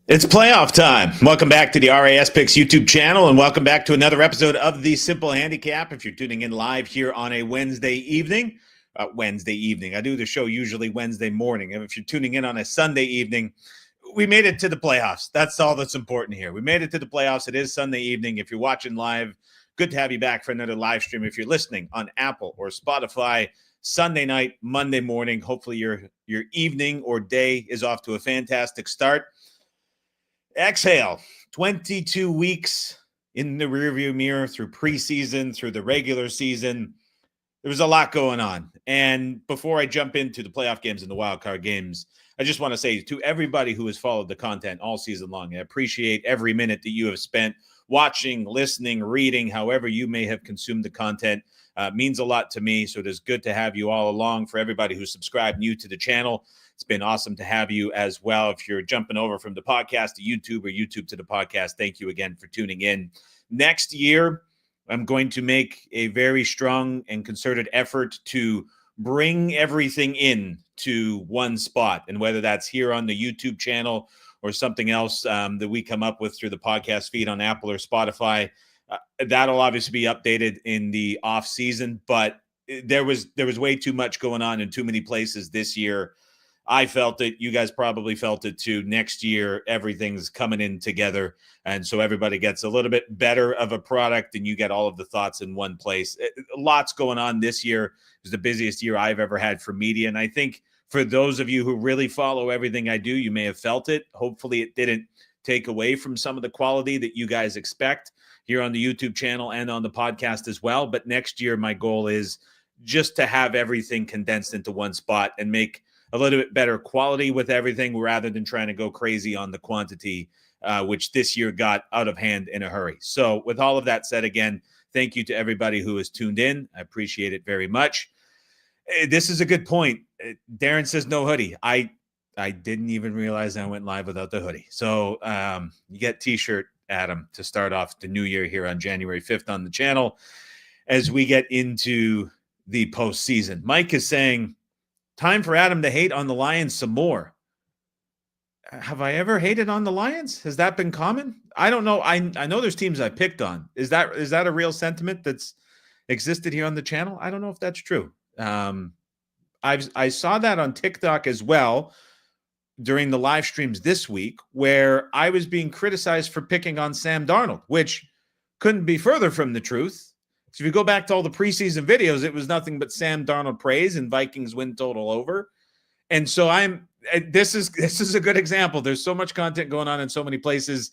It's playoff time. Welcome back to the RAS Picks YouTube channel, and welcome back to another episode of the Simple Handicap. If you're tuning in live here on a Wednesday evening, I do the show usually Wednesday morning. And if you're tuning in on a Sunday evening, we made it to the playoffs. That's all that's important here. We made it to the playoffs. It is Sunday evening. If you're watching live, good to have you back for another live stream. If you're listening on Apple or Spotify, Sunday night, Monday morning, hopefully your evening or day is off to a fantastic start. Exhale. 22 weeks in the rearview mirror through preseason, through the regular season. There was a lot going on. And before I jump into the playoff games and the wild card games, I just want to say to everybody who has followed the content all season long, I appreciate every minute that you have spent watching, listening, reading, however you may have consumed the content. Means a lot to me. So it is good to have you all along. For everybody who's subscribed new to the channel, it's been awesome to have you as well. If you're jumping over from the podcast to YouTube or YouTube to the podcast, thank you again for tuning in. Next year, I'm going to make a very strong and concerted effort to bring everything in to one spot. And whether that's here on the YouTube channel or something else that we come up with through the podcast feed on Apple or Spotify, that'll obviously be updated in the off season. But there was way too much going on in too many places this year. I felt it. You guys probably felt it too. Next year, everything's coming in together. And so everybody gets a little bit better of a product and you get all of the thoughts in one place. Lots going on this year. It was the busiest year I've ever had for media. And I think for those of you who really follow everything I do, you may have felt it. Hopefully it didn't take away from some of the quality that you guys expect here on the YouTube channel and on the podcast as well. But next year, my goal is just to have everything condensed into one spot and make a little bit better quality with everything rather than trying to go crazy on the quantity, which this year got out of hand in a hurry. So with all of that said, again, thank you to everybody who has tuned in. I appreciate it very much. This is a good point. Darren says no hoodie. I didn't even realize I went live without the hoodie. So you get t-shirt, Adam, to start off the new year here on January 5th on the channel as we get into the postseason. Mike is saying, time for Adam to hate on the Lions some more. Have I ever hated on the Lions? Has that been common? I don't know. I know there's teams I picked on. Is that a real sentiment that's existed here on the channel? I don't know if that's true. I saw that on TikTok as well during the live streams this week where I was being criticized for picking on Sam Darnold, which couldn't be further from the truth. So if you go back to all the preseason videos, it was nothing but Sam Darnold praise and Vikings win total over. And so this is a good example. There's so much content going on in so many places.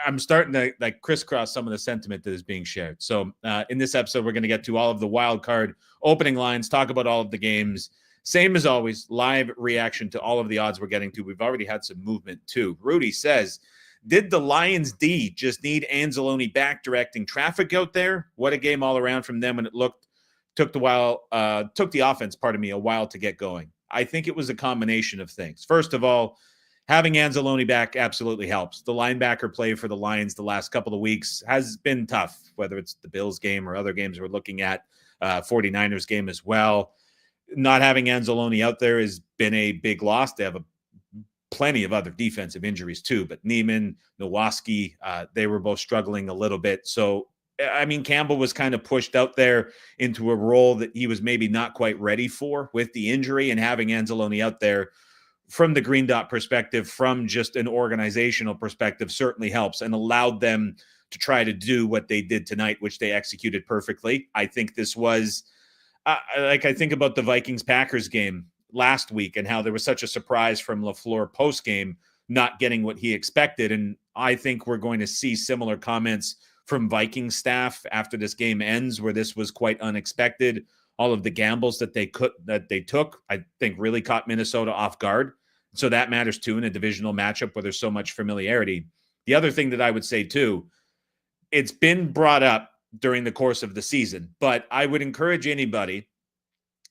I'm starting to like crisscross some of the sentiment that is being shared. So in this episode, we're going to get to all of the wild card opening lines, talk about all of the games. Same as always, live reaction to all of the odds we're getting to. We've already had some movement too. Rudy says, did the Lions D just need Anzalone back directing traffic out there? What a game all around from them, and it took the offense, a while to get going. I think it was a combination of things. First of all, having Anzalone back absolutely helps. The linebacker play for the Lions the last couple of weeks has been tough, whether it's the Bills game or other games we're looking at, 49ers game as well. Not having Anzalone out there has been a big loss. They have plenty of other defensive injuries too, but Neiman, Nowaski, they were both struggling a little bit. So, I mean, Campbell was kind of pushed out there into a role that he was maybe not quite ready for with the injury, and having Anzalone out there from the Green Dot perspective, from just an organizational perspective, certainly helps and allowed them to try to do what they did tonight, which they executed perfectly. I think this was I think about the Vikings-Packers game last week and how there was such a surprise from LaFleur post-game not getting what he expected. And I think we're going to see similar comments from Vikings staff after this game ends, where this was quite unexpected. All of the gambles that they took, I think really caught Minnesota off guard. So that matters too in a divisional matchup where there's so much familiarity. The other thing that I would say too, it's been brought up during the course of the season, but I would encourage anybody,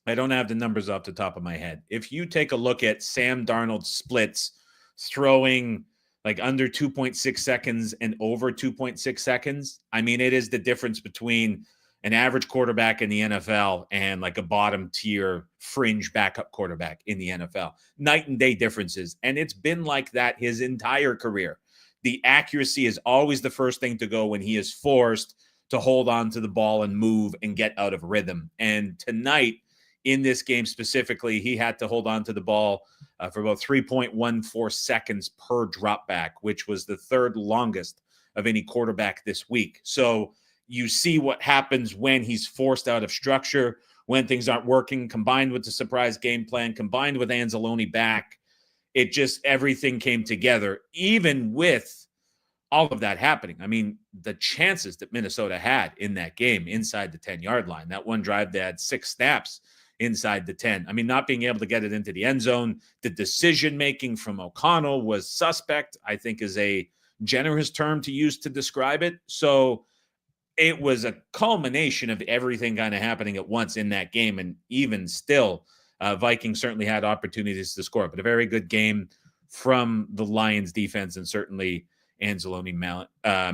I don't have the numbers off the top of my head. If you take a look at Sam Darnold's splits throwing like under 2.6 seconds and over 2.6 seconds, I mean, it is the difference between an average quarterback in the NFL and like a bottom tier fringe backup quarterback in the NFL. Night and day differences. And it's been like that his entire career. The accuracy is always the first thing to go when he is forced to hold on to the ball and move and get out of rhythm. And tonight, in this game specifically, he had to hold on to the ball for about 3.14 seconds per drop back, which was the third longest of any quarterback this week. So you see what happens when he's forced out of structure, when things aren't working, combined with the surprise game plan, combined with Anzalone back. It just, everything came together, even with all of that happening. I mean, the chances that Minnesota had in that game inside the 10-yard line, that one drive, they had 6 snaps inside the 10. I mean, not being able to get it into the end zone, the decision-making from O'Connell was suspect, I think is a generous term to use to describe it. So it was a culmination of everything kind of happening at once in that game. And even still, Vikings certainly had opportunities to score, but a very good game from the Lions defense, and certainly Anzalone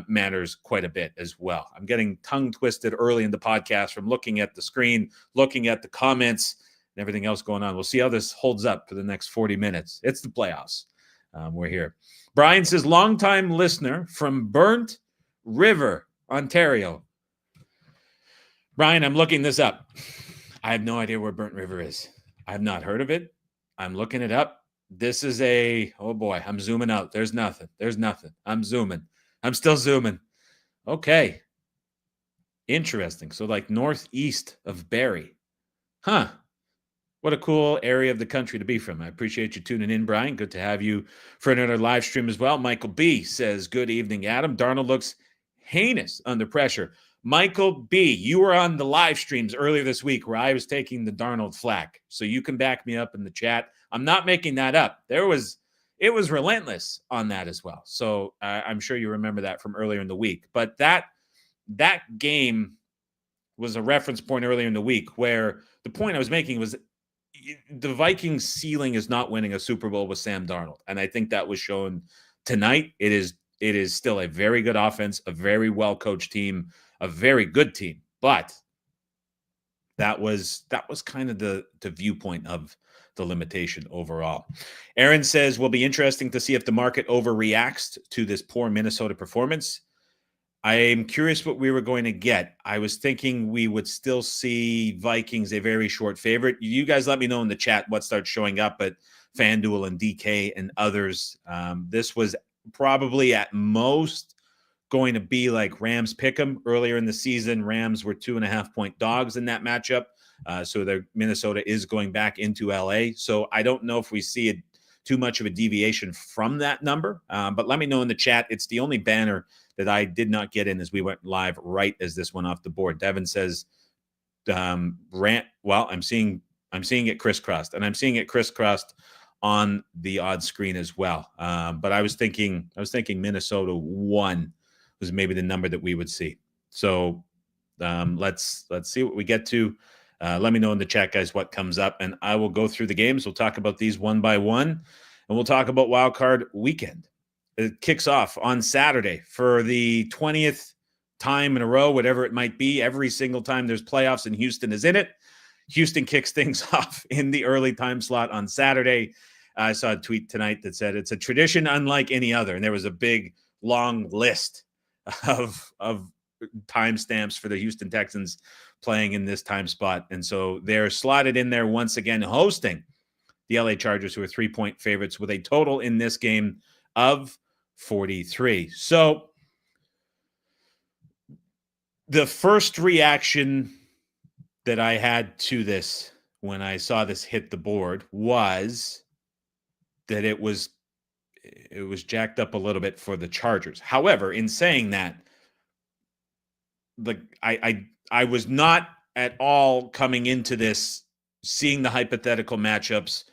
matters quite a bit as well. I'm getting tongue twisted early in the podcast from looking at the screen, looking at the comments, and everything else going on. We'll see how this holds up for the next 40 minutes. It's the playoffs. We're here. Brian says, longtime listener from Burnt River, Ontario. Brian, I'm looking this up. I have no idea where Burnt River is. I have not heard of it. I'm looking it up. This is oh boy, I'm zooming out. There's nothing. I'm zooming. I'm still zooming. Okay. Interesting. So like northeast of Barrie. Huh. What a cool area of the country to be from. I appreciate you tuning in, Brian. Good to have you for another live stream as well. Michael B. says, good evening, Adam. Darnold looks heinous under pressure. Michael B., you were on the live streams earlier this week where I was taking the Darnold flack. So you can back me up in the chat. I'm not making that up. It was relentless on that as well. So I'm sure you remember that from earlier in the week. But that game was a reference point earlier in the week where the point I was making was the Vikings' ceiling is not winning a Super Bowl with Sam Darnold. And I think that was shown tonight. It is still a very good offense, a very well-coached team, a very good team. But that was kind of the viewpoint of the limitation overall. Aaron says, will be interesting to see if the market overreacts to this poor Minnesota performance. I'm curious what we were going to get. I was thinking we would still see Vikings a very short favorite. You guys let me know in the chat what starts showing up at FanDuel and DK and others. This was probably at most going to be like Rams pick'em earlier in the season. Rams were 2.5-point dogs in that matchup. So Minnesota is going back into LA. So I don't know if we see too much of a deviation from that number. But let me know in the chat. It's the only banner that I did not get in as we went live right as this went off the board. Devin says, well, I'm seeing it crisscrossed, and I'm seeing it crisscrossed on the odd screen as well. But I was thinking Minnesota 1 was maybe the number that we would see. So let's see what we get to. Let me know in the chat, guys, what comes up, and I will go through the games. We'll talk about these one by one, and we'll talk about Wild Card Weekend. It kicks off on Saturday for the 20th time in a row, whatever it might be. Every single time there's playoffs and Houston is in it, Houston kicks things off in the early time slot on Saturday. I saw a tweet tonight that said it's a tradition unlike any other, and there was a big, long list of timestamps for the Houston Texans playing in this time spot. And so they're slotted in there once again, hosting the LA Chargers, who are 3-point favorites, with a total in this game of 43. So the first reaction that I had to this when I saw this hit the board was that it was jacked up a little bit for the Chargers. However, in saying that, I was not at all coming into this seeing the hypothetical matchups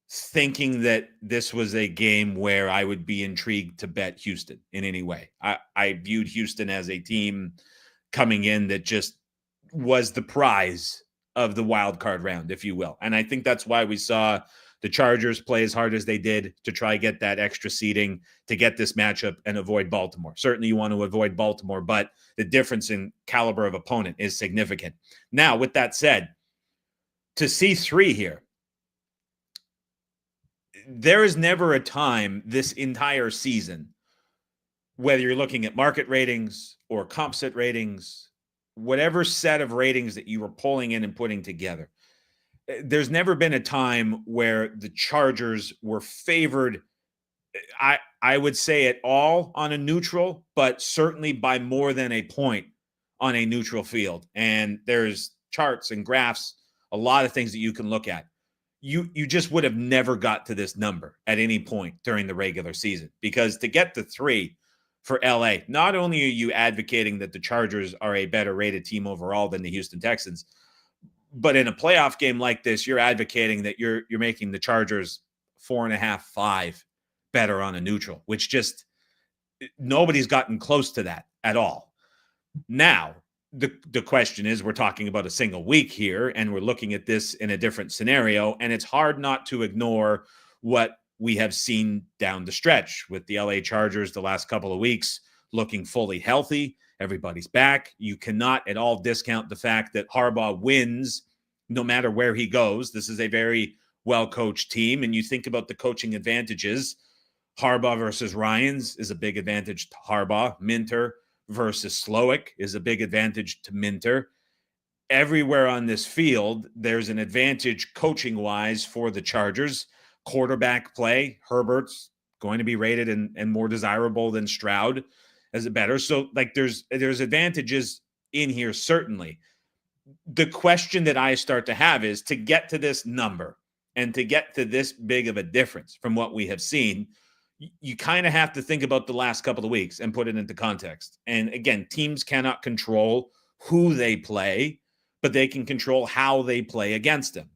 thinking that this was a game where I would be intrigued to bet Houston in any way. I viewed Houston as a team coming in that just was the prize of the wild card round, if you will. And I think that's why we saw the Chargers play as hard as they did to try get that extra seeding to get this matchup and avoid Baltimore. Certainly you want to avoid Baltimore, but the difference in caliber of opponent is significant. Now, with that said, to see 3 here, there is never a time this entire season, whether you're looking at market ratings or comp set ratings, whatever set of ratings that you were pulling in and putting together, there's never been a time where the Chargers were favored, I would say at all on a neutral, but certainly by more than a point on a neutral field. And there's charts and graphs, a lot of things that you can look at. You just would have never got to this number at any point during the regular season, because to get to 3 for LA, not only are you advocating that the Chargers are a better rated team overall than the Houston Texans, but in a playoff game like this, you're advocating that you're making the Chargers 4.5, 5 better on a neutral, which just nobody's gotten close to that at all. Now, the question is, we're talking about a single week here, and we're looking at this in a different scenario, and it's hard not to ignore what we have seen down the stretch with the LA Chargers the last couple of weeks looking fully healthy. Everybody's back. You cannot at all discount the fact that Harbaugh wins no matter where he goes. This is a very well-coached team, and you think about the coaching advantages. Harbaugh versus Ryans is a big advantage to Harbaugh. Minter versus Slowick is a big advantage to Minter. Everywhere on this field, there's an advantage coaching-wise for the Chargers. Quarterback play, Herbert's going to be rated and more desirable than Stroud as a better. So, like, there's advantages in here, certainly. The question that I start to have is, to get to this number and to get to this big of a difference from what we have seen, you kind of have to think about the last couple of weeks and put it into context. And again, teams cannot control who they play, but they can control how they play against them.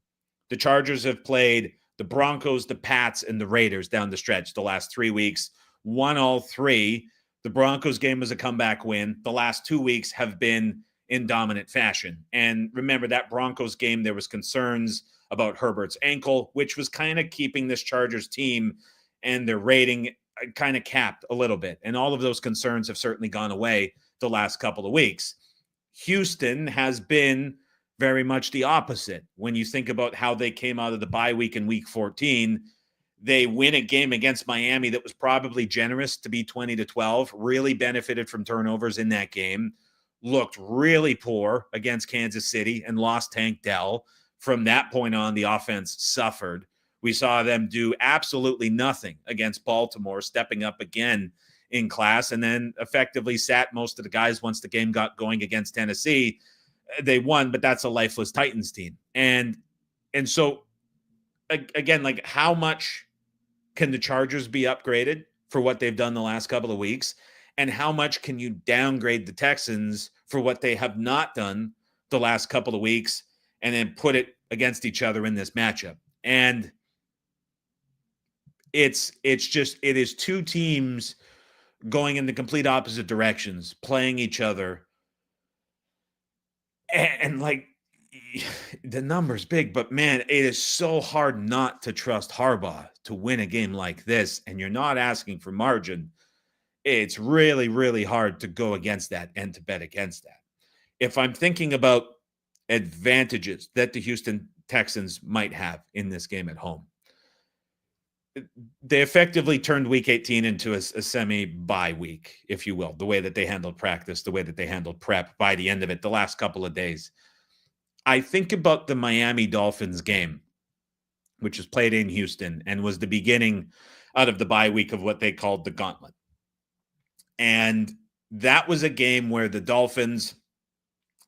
The Chargers have played the Broncos, the Pats, and the Raiders down the stretch the last 3 weeks, won all 3. The Broncos game was a comeback win. The last 2 weeks have been in dominant fashion. And remember, that Broncos game, there was concerns about Herbert's ankle, which was kind of keeping this Chargers team and their rating kind of capped a little bit. And all of those concerns have certainly gone away the last couple of weeks. Houston has been very much the opposite. When you think about how they came out of the bye week in week 14, they win a game against Miami that was probably generous to be 20-12, really benefited from turnovers in that game, looked really poor against Kansas City and lost Tank Dell. From that point on, the offense suffered. We saw them do absolutely nothing against Baltimore, stepping up again in class, and then effectively sat most of the guys once the game got going against Tennessee. They won, but that's a lifeless Titans team. And so, again, like, how much can the Chargers be upgraded for what they've done the last couple of weeks? And how much can you downgrade the Texans for what they have not done the last couple of weeks, and then put it against each other in this matchup? And it is 2 teams going in the complete opposite directions, playing each other. And like, the number's big, but man, it is so hard not to trust Harbaugh to win a game like this. And you're not asking for margin. It's really, really hard to go against that and to bet against that. If I'm thinking about advantages that the Houston Texans might have in this game at home, they effectively turned week 18 into a semi-bye week, if you will, the way that they handled practice, the way that they handled prep by the end of it, the last couple of days. I think about the Miami Dolphins game, which was played in Houston and was the beginning out of the bye week of what they called the gauntlet. And that was a game where the Dolphins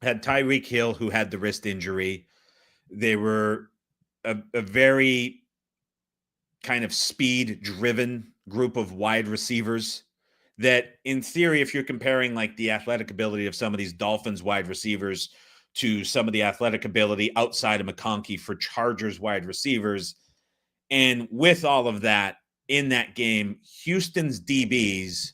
had Tyreek Hill, who had the wrist injury. They were a very kind of speed-driven group of wide receivers that, in theory, if you're comparing like the athletic ability of some of these Dolphins wide receivers to some of the athletic ability outside of McConkey for Chargers wide receivers, and with all of that in that game, Houston's DBs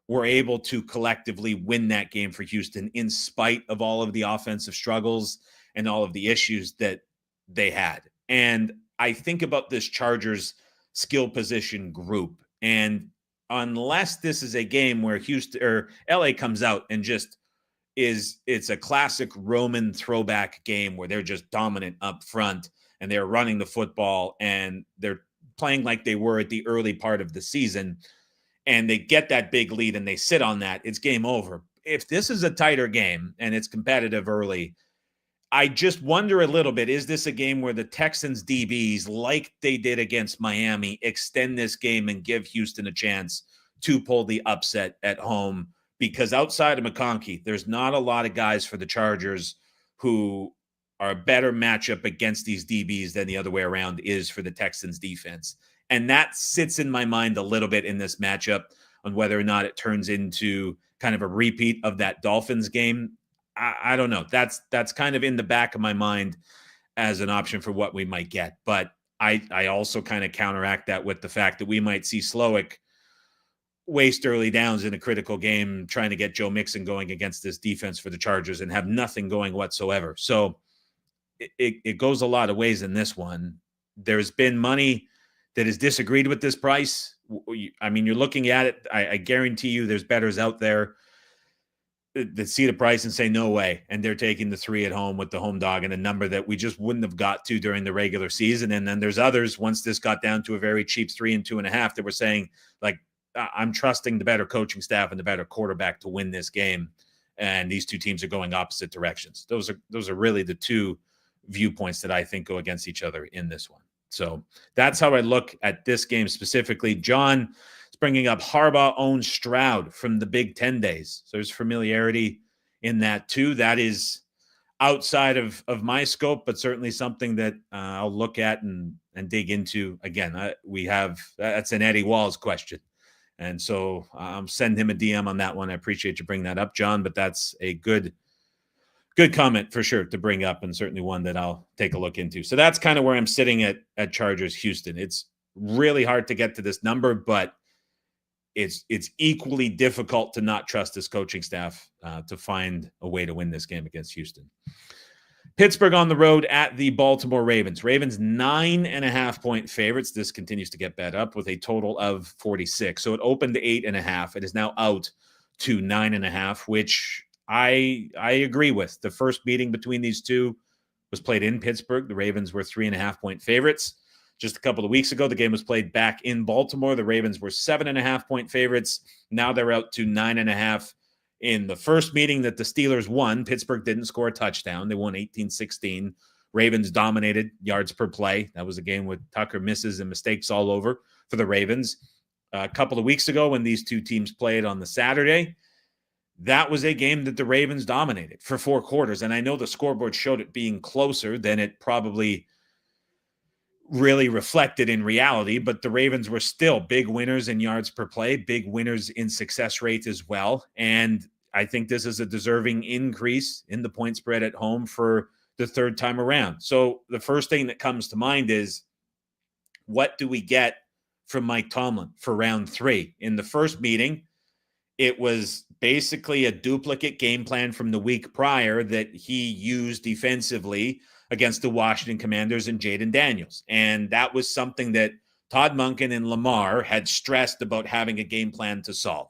were able to collectively win that game for Houston in spite of all of the offensive struggles and all of the issues that they had. And I think about this Chargers skill position group, and unless this is a game where Houston or LA comes out and just it's a classic Roman throwback game where they're just dominant up front and they're running the football and they're playing like they were at the early part of the season, and they get that big lead and they sit on that, it's game over. If this is a tighter game and it's competitive early, I just wonder a little bit, is this a game where the Texans DBs, like they did against Miami, extend this game and give Houston a chance to pull the upset at home? Because outside of McConkey, there's not a lot of guys for the Chargers who are a better matchup against these DBs than the other way around is for the Texans defense. And that sits in my mind a little bit in this matchup on whether or not it turns into kind of a repeat of that Dolphins game. I don't know. That's kind of in the back of my mind as an option for what we might get. But I also kind of counteract that with the fact that we might see Slowick waste early downs in a critical game trying to get Joe Mixon going against this defense for the Chargers and have nothing going whatsoever. So it goes a lot of ways in this one. There's been money that has disagreed with this price. I mean, you're looking at it. I guarantee you there's bettors out there that see the price and say, no way. And they're taking the 3 at home with the home dog and a number that we just wouldn't have got to during the regular season. And then there's others, once this got down to a very cheap 3 and 2.5, that were saying, like, I'm trusting the better coaching staff and the better quarterback to win this game. And these two teams are going opposite directions. Those are really the two viewpoints that I think go against each other in this one. So that's how I look at this game specifically. John is bringing up Harbaugh owns Stroud from the Big Ten days. So there's familiarity in that too. That is outside of my scope, but certainly something that I'll look at and dig into. Again, that's an Eddie Walls question. And so send him a DM on that one. I appreciate you bringing that up, John, but that's a good comment for sure to bring up, and certainly one that I'll take a look into. So that's kind of where I'm sitting at Chargers Houston. It's really hard to get to this number, but it's equally difficult to not trust this coaching staff to find a way to win this game against Houston. Pittsburgh on the road at the Baltimore Ravens. Ravens 9.5-point favorites. This continues to get bet up with a total of 46. So it opened to 8.5. It is now out to 9.5, which I agree with. The first meeting between these two was played in Pittsburgh. The Ravens were 3.5-point favorites. Just a couple of weeks ago, the game was played back in Baltimore. The Ravens were 7.5-point favorites. Now they're out to 9.5. In the first meeting that the Steelers won, Pittsburgh didn't score a touchdown. They won 18-16. Ravens dominated yards per play. That was a game with Tucker misses and mistakes all over for the Ravens. A couple of weeks ago when these two teams played on the Saturday, that was a game that the Ravens dominated for 4 quarters. And I know the scoreboard showed it being closer than it probably really reflected in reality, but the Ravens were still big winners in yards per play, big winners in success rate as well. And I think this is a deserving increase in the point spread at home for the third time around. So the first thing that comes to mind is, what do we get from Mike Tomlin for round 3? In the first meeting, it was basically a duplicate game plan from the week prior that he used defensively against the Washington Commanders and Jaden Daniels. And that was something that Todd Monken and Lamar had stressed about having a game plan to solve.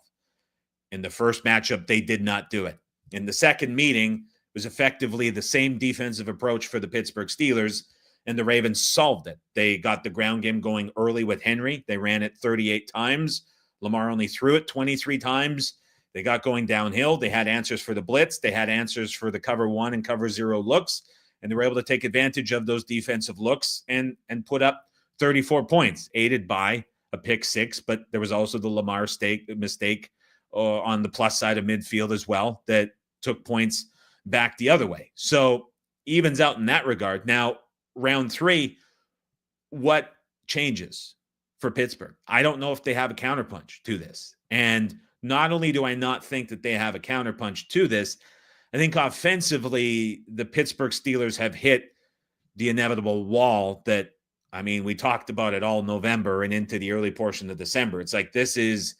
In the first matchup, they did not do it. In the second meeting, it was effectively the same defensive approach for the Pittsburgh Steelers, and the Ravens solved it. They got the ground game going early with Henry. They ran it 38 times. Lamar only threw it 23 times. They got going downhill. They had answers for the blitz. They had answers for the cover 1 and cover 0 looks, and they were able to take advantage of those defensive looks and put up 34 points, aided by a pick 6, but there was also the Lamar mistake on the plus side of midfield as well that took points back the other way. So evens out in that regard. Now, round 3, what changes for Pittsburgh? I don't know if they have a counterpunch to this. And not only do I not think that they have a counterpunch to this, I think offensively, the Pittsburgh Steelers have hit the inevitable wall that, I mean, we talked about it all November and into the early portion of December. It's like, this is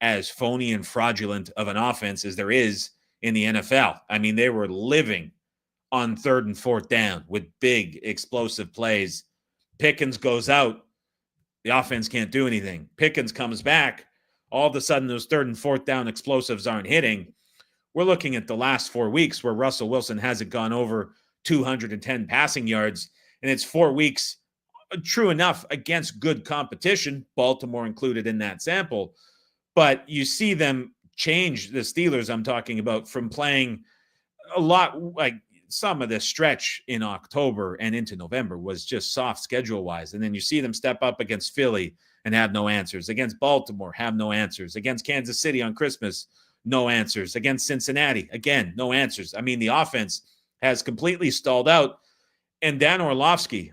as phony and fraudulent of an offense as there is in the NFL. I mean, they were living on 3rd and 4th down with big explosive plays Pickens goes out. The offense can't do anything. Pickens comes back. All of a sudden, those third and fourth down explosives aren't hitting. We're looking at the last 4 weeks where Russell Wilson hasn't gone over 210 passing yards, and it's 4 weeks, true enough, against good competition, Baltimore included in that sample. But you see them change, the Steelers I'm talking about, from playing a lot like some of the stretch in October and into November was just soft schedule-wise. And then you see them step up against Philly and have no answers. Against Baltimore, have no answers. Against Kansas City on Christmas, no answers. Against Cincinnati, again, no answers. I mean, the offense has completely stalled out. And Dan Orlovsky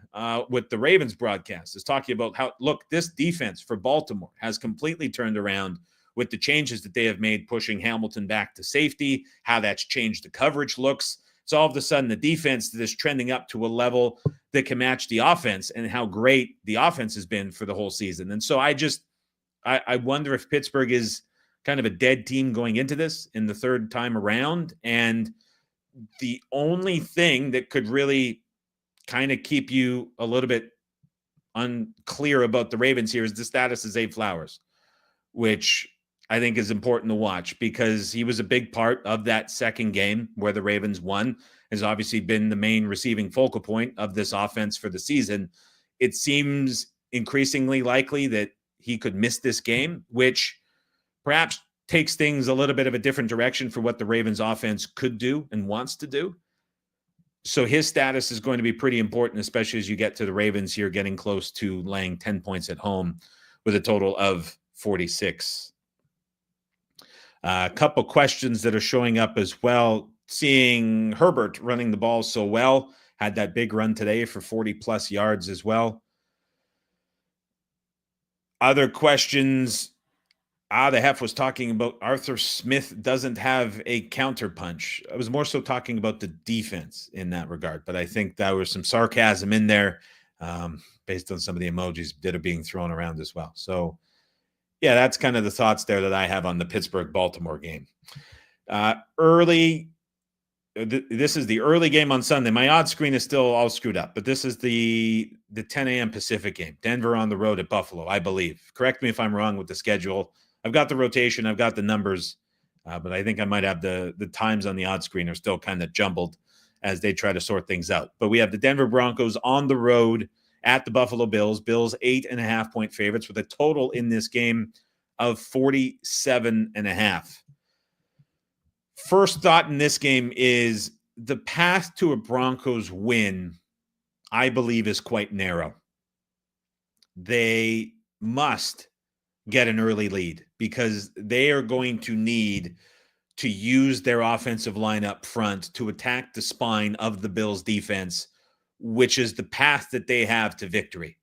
with the Ravens broadcast is talking about how, look, this defense for Baltimore has completely turned around with the changes that they have made, pushing Hamilton back to safety, how that's changed the coverage looks. So all of a sudden, the defense is trending up to a level that can match the offense, and how great the offense has been for the whole season. And so I wonder if Pittsburgh is kind of a dead team going into this in the third time around. And the only thing that could really kind of keep you a little bit unclear about the Ravens here is the status of Zay Flowers, which I think is important to watch because he was a big part of that second game where the Ravens won, has obviously been the main receiving focal point of this offense for the season. It seems increasingly likely that he could miss this game, which perhaps takes things a little bit of a different direction for what the Ravens offense could do and wants to do. So his status is going to be pretty important, especially as you get to the Ravens here getting close to laying 10 points at home with a total of 46. A couple questions that are showing up as well. Seeing Herbert running the ball so well, had that big run today for 40-plus yards as well. Other questions. The Hef was talking about Arthur Smith doesn't have a counterpunch. I was more so talking about the defense in that regard, but I think there was some sarcasm in there based on some of the emojis that are being thrown around as well. So, yeah, that's kind of the thoughts there that I have on the Pittsburgh-Baltimore game. This is the early game on Sunday. My odds screen is still all screwed up, but this is the 10 a.m. Pacific game. Denver on the road at Buffalo, I believe. Correct me if I'm wrong with the schedule. I've got the rotation. I've got the numbers, but I think I might have the times on the odds screen are still kind of jumbled as they try to sort things out. But we have the Denver Broncos on the road at the Buffalo Bills. Bills 8.5-point favorites with a total in this game of 47.5. First thought in this game is the path to a Broncos win, I believe, is quite narrow. They must get an early lead because they are going to need to use their offensive line up front to attack the spine of the Bills defense, which is the path that they have to victory.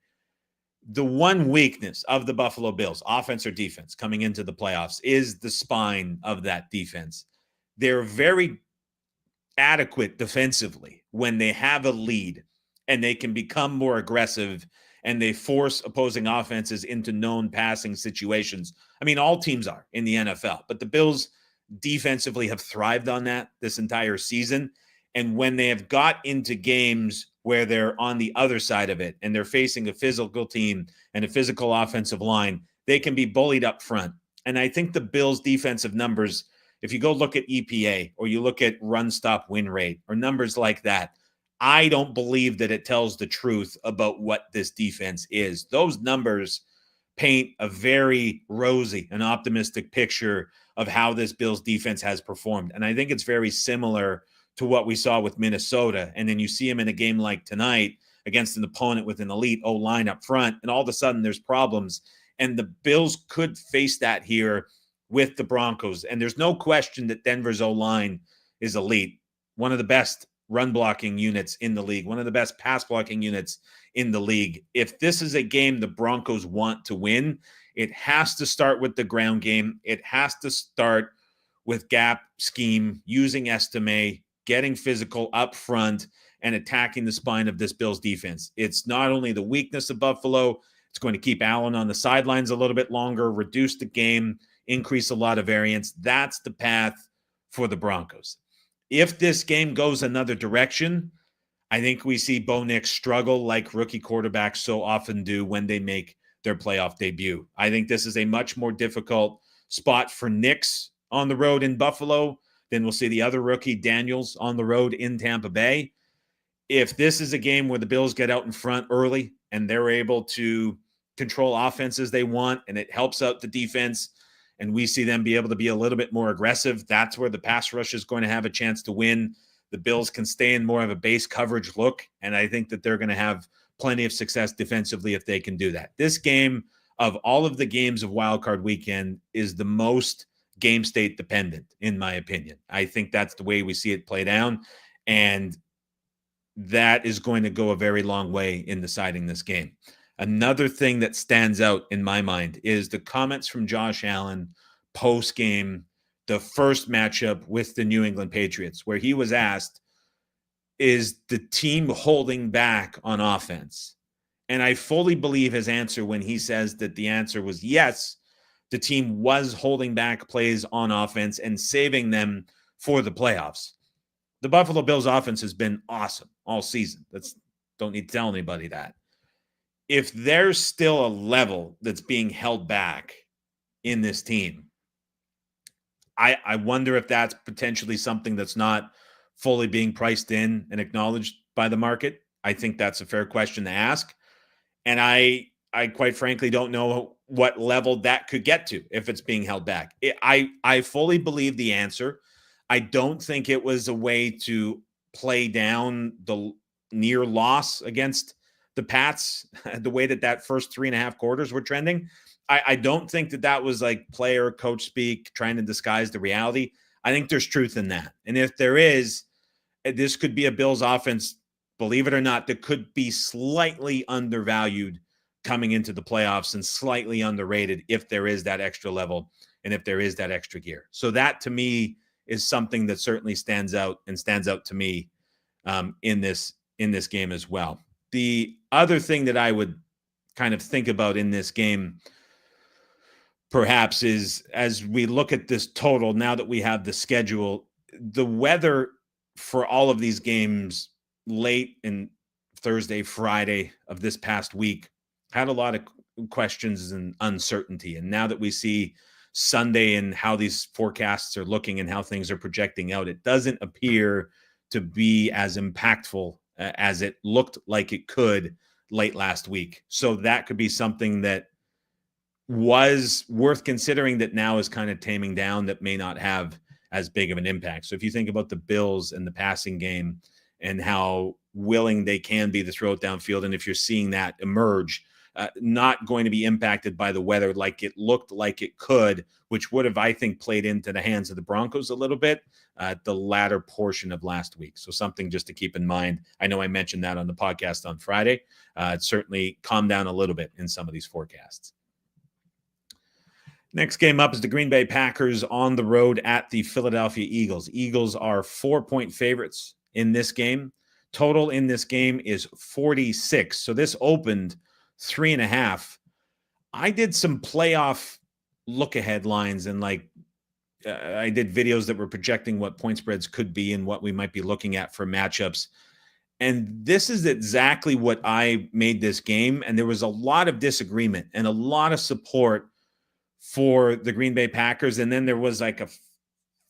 The one weakness of the Buffalo Bills, offense or defense, coming into the playoffs is the spine of that defense. They're very adequate defensively when they have a lead and they can become more aggressive and they force opposing offenses into known passing situations. I mean, all teams are in the NFL, but the Bills defensively have thrived on that this entire season. And when they have got into games where they're on the other side of it and they're facing a physical team and a physical offensive line, they can be bullied up front. And I think the Bills' defensive numbers, if you go look at EPA or you look at run stop win rate or numbers like that, I don't believe that it tells the truth about what this defense is. Those numbers paint a very rosy and optimistic picture of how this Bills defense has performed. And I think it's very similar to what we saw with Minnesota. And then you see them in a game like tonight against an opponent with an elite O-line up front, and all of a sudden there's problems. And the Bills could face that here with the Broncos. And there's no question that Denver's O-line is elite. One of the best run blocking units in the league, one of the best pass blocking units in the league. If this is a game the Broncos want to win, it has to start with the ground game. It has to start with gap scheme, using Estime, getting physical up front, and attacking the spine of this Bills defense. It's not only the weakness of Buffalo, it's going to keep Allen on the sidelines a little bit longer, reduce the game, increase a lot of variance. That's the path for the Broncos. If this game goes another direction, I think we see Bo Nix struggle like rookie quarterbacks so often do when they make their playoff debut. I think this is a much more difficult spot for Nix on the road in Buffalo than we'll see the other rookie, Daniels, on the road in Tampa Bay. If this is a game where the Bills get out in front early and they're able to control offenses they want and it helps out the defense and we see them be able to be a little bit more aggressive, that's where the pass rush is going to have a chance to win. The Bills can stay in more of a base coverage look, and I think that they're going to have plenty of success defensively if they can do that. This game, of all of the games of Wild Card Weekend, is the most game state dependent, in my opinion. I think that's the way we see it play down, and that is going to go a very long way in deciding this game. Another thing that stands out in my mind is the comments from Josh Allen post-game, the first matchup with the New England Patriots, where he was asked, is the team holding back on offense? And I fully believe his answer when he says that the answer was yes, the team was holding back plays on offense and saving them for the playoffs. The Buffalo Bills offense has been awesome all season. Don't need to tell anybody that. If there's still a level that's being held back in this team, I wonder if that's potentially something that's not fully being priced in and acknowledged by the market. I think that's a fair question to ask. And I quite frankly don't know what level that could get to if it's being held back. I fully believe the answer. I don't think it was a way to play down the near loss against the Pats, the way that first 3.5 quarters were trending. I don't think that was like player coach speak trying to disguise the reality. I think there's truth in that. And if there is, this could be a Bills offense, believe it or not, that could be slightly undervalued coming into the playoffs and slightly underrated if there is that extra level and if there is that extra gear. So that to me is something that certainly stands out to me in this game as well. The other thing that I would kind of think about in this game perhaps is, as we look at this total, now that we have the schedule, the weather for all of these games late in Thursday, Friday of this past week had a lot of questions and uncertainty. And now that we see Sunday and how these forecasts are looking and how things are projecting out, it doesn't appear to be as impactful as it looked like it could late last week. So that could be something that was worth considering that now is kind of taming down, that may not have as big of an impact. So if you think about the Bills and the passing game and how willing they can be to throw it downfield, and if you're seeing that emerge, not going to be impacted by the weather like it looked like it could, which would have, I think, played into the hands of the Broncos a little bit at the latter portion of last week. So something just to keep in mind. I know I mentioned that on the podcast on Friday. It certainly calmed down a little bit in some of these forecasts. Next game up is the Green Bay Packers on the road at the Philadelphia Eagles. Eagles are 4-point favorites in this game. Total in this game is 46. So this opened 3.5. I did some playoff look-ahead lines and I did videos that were projecting what point spreads could be and what we might be looking at for matchups. And this is exactly what I made this game. And there was a lot of disagreement and a lot of support for the Green Bay Packers. And then there was like a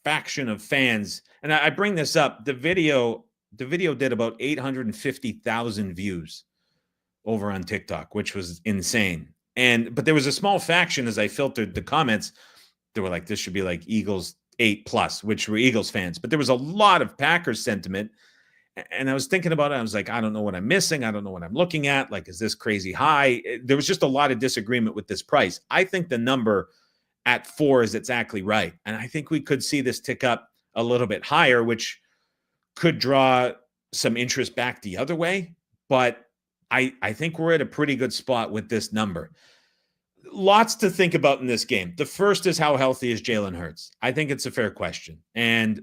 faction of fans. And I bring this up. The video did about 850,000 views over on TikTok, which was insane. But there was a small faction, as I filtered the comments, they were like, this should be like Eagles 8+, which were Eagles fans. But there was a lot of Packers sentiment. And I was thinking about it. I was like, I don't know what I'm missing. I don't know what I'm looking at. Like, is this crazy high? There was just a lot of disagreement with this price. I think the number at 4 is exactly right. And I think we could see this tick up a little bit higher, which could draw some interest back the other way. But I think we're at a pretty good spot with this number. Lots to think about in this game. The first is, how healthy is Jalen Hurts? I think it's a fair question. And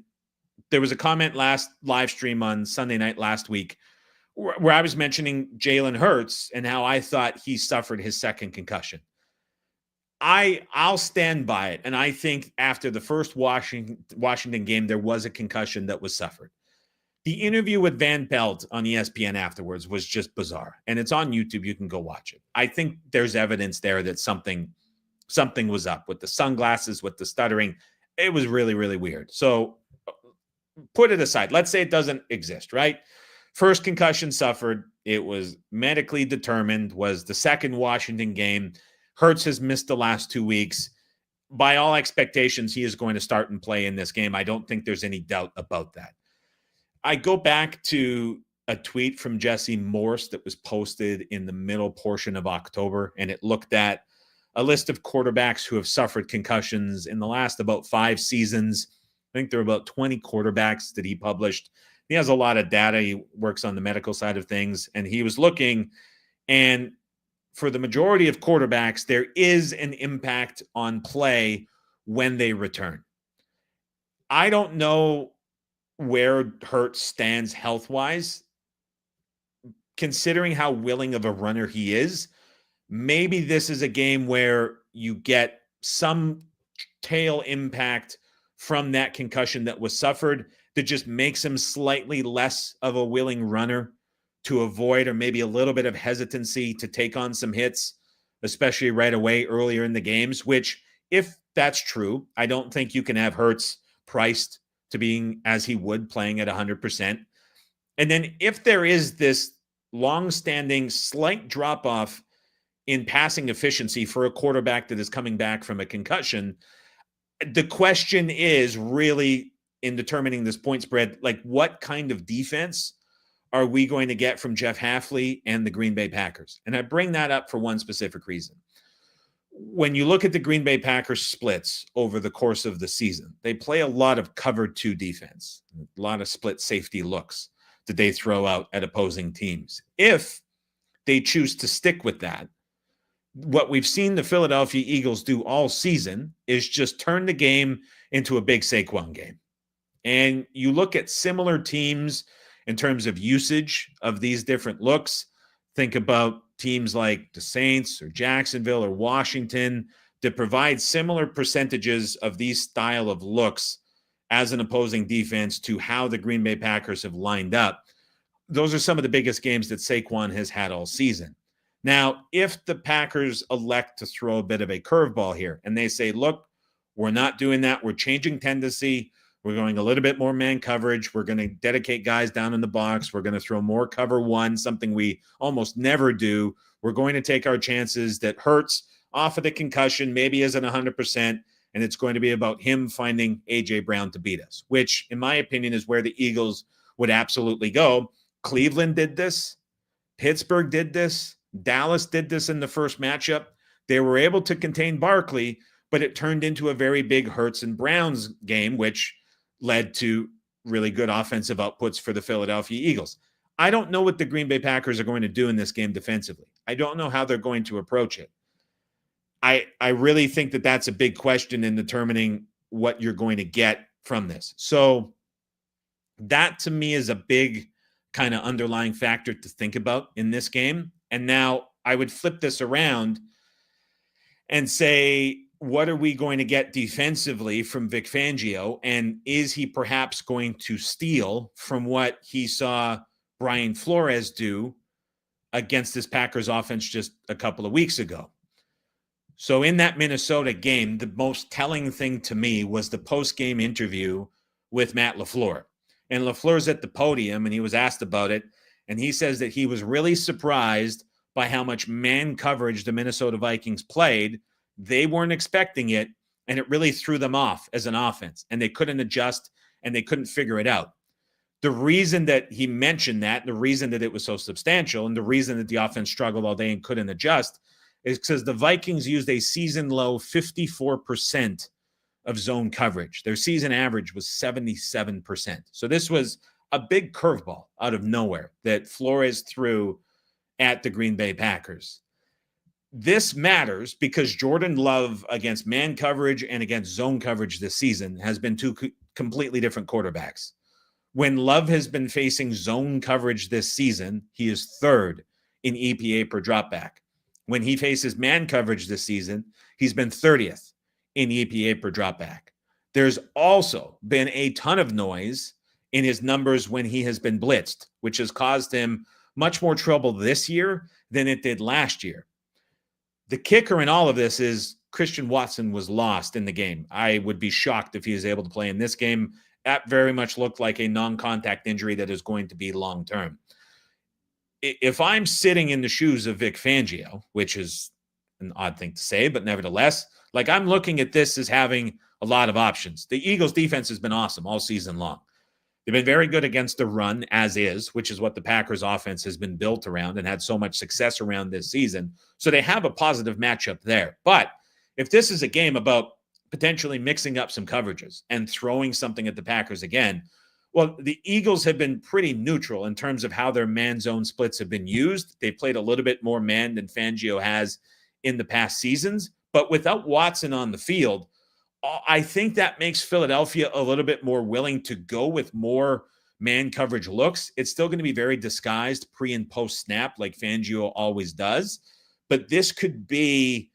there was a comment last live stream on Sunday night last week where I was mentioning Jalen Hurts and how I thought he suffered his second concussion. I'll stand by it. And I think after the first Washington game, there was a concussion that was suffered. The interview with Van Pelt on ESPN afterwards was just bizarre, and it's on YouTube. You can go watch it. I think there's evidence there that something was up with the sunglasses, with the stuttering. It was really, really weird. So put it aside. Let's say it doesn't exist, right? First concussion suffered. It was medically determined, was the second Washington game. Hurts has missed the last 2 weeks. By all expectations, he is going to start and play in this game. I don't think there's any doubt about that. I go back to a tweet from Jesse Morse that was posted in the middle portion of October, and it looked at a list of quarterbacks who have suffered concussions in the last about 5 seasons. I think there are about 20 quarterbacks that he published. He has a lot of data. He works on the medical side of things, and he was looking, and for the majority of quarterbacks, there is an impact on play when they return. I don't know where Hurts stands health-wise, considering how willing of a runner he is. Maybe this is a game where you get some tail impact from that concussion that was suffered that just makes him slightly less of a willing runner to avoid, or maybe a little bit of hesitancy to take on some hits, especially right away earlier in the games, which, if that's true, I don't think you can have Hurts priced to being as he would playing at 100%. And then if there is this long-standing slight drop-off in passing efficiency for a quarterback that is coming back from a concussion, the question is really, in determining this point spread, like, what kind of defense are we going to get from Jeff Hafley and the Green Bay Packers? And I bring that up for one specific reason. When you look at the Green Bay Packers splits over the course of the season, they play a lot of cover 2 defense, a lot of split safety looks that they throw out at opposing teams. If they choose to stick with that, what we've seen the Philadelphia Eagles do all season is just turn the game into a big Saquon game. And you look at similar teams in terms of usage of these different looks. Think about teams like the Saints or Jacksonville or Washington that provide similar percentages of these style of looks as an opposing defense to how the Green Bay Packers have lined up. Those are some of the biggest games that Saquon has had all season. Now, if the Packers elect to throw a bit of a curveball here and they say, look, we're not doing that. We're changing tendency. We're going a little bit more man coverage. We're going to dedicate guys down in the box. We're going to throw more cover 1, something we almost never do. We're going to take our chances that Hurts off of the concussion maybe isn't 100%, and it's going to be about him finding A.J. Brown to beat us, which, in my opinion, is where the Eagles would absolutely go. Cleveland did this. Pittsburgh did this. Dallas did this in the first matchup. They were able to contain Barkley, but it turned into a very big Hurts and Browns game, which led to really good offensive outputs for the Philadelphia Eagles. I don't know what the Green Bay Packers are going to do in this game defensively. I don't know how they're going to approach it. I really think that that's a big question in determining what you're going to get from this. So that, to me, is a big kind of underlying factor to think about in this game. And now I would flip this around and say, what are we going to get defensively from Vic Fangio? And is he perhaps going to steal from what he saw Brian Flores do against this Packers offense just a couple of weeks ago? So in that Minnesota game, the most telling thing to me was the post-game interview with Matt LaFleur. And LaFleur's at the podium, and he was asked about it. And he says that he was really surprised by how much man coverage the Minnesota Vikings played. They weren't expecting it, and it really threw them off as an offense, and they couldn't adjust, and they couldn't figure it out. The reason that he mentioned that, the reason that it was so substantial, and the reason that the offense struggled all day and couldn't adjust is because the Vikings used a season-low 54% of zone coverage. Their season average was 77%. So this was a big curveball out of nowhere that Flores threw at the Green Bay Packers. This matters because Jordan Love against man coverage and against zone coverage this season has been 2 completely different quarterbacks. When Love has been facing zone coverage this season, he is 3rd in EPA per dropback. When he faces man coverage this season, he's been 30th in EPA per dropback. There's also been a ton of noise in his numbers when he has been blitzed, which has caused him much more trouble this year than it did last year. The kicker in all of this is Christian Watson was lost in the game. I would be shocked if he is able to play in this game. That very much looked like a non-contact injury that is going to be long-term. If I'm sitting in the shoes of Vic Fangio, which is an odd thing to say, but nevertheless, like I'm looking at this as having a lot of options. The Eagles defense has been awesome all season long. They've been very good against the run as is, which is what the Packers offense has been built around and had so much success around this season. So they have a positive matchup there. But if this is a game about potentially mixing up some coverages and throwing something at the Packers again, well, the Eagles have been pretty neutral in terms of how their man zone splits have been used. They played a little bit more man than Fangio has in the past seasons. But without Watson on the field, I think that makes Philadelphia a little bit more willing to go with more man coverage looks. It's still going to be very disguised pre and post snap like Fangio always does. But this could be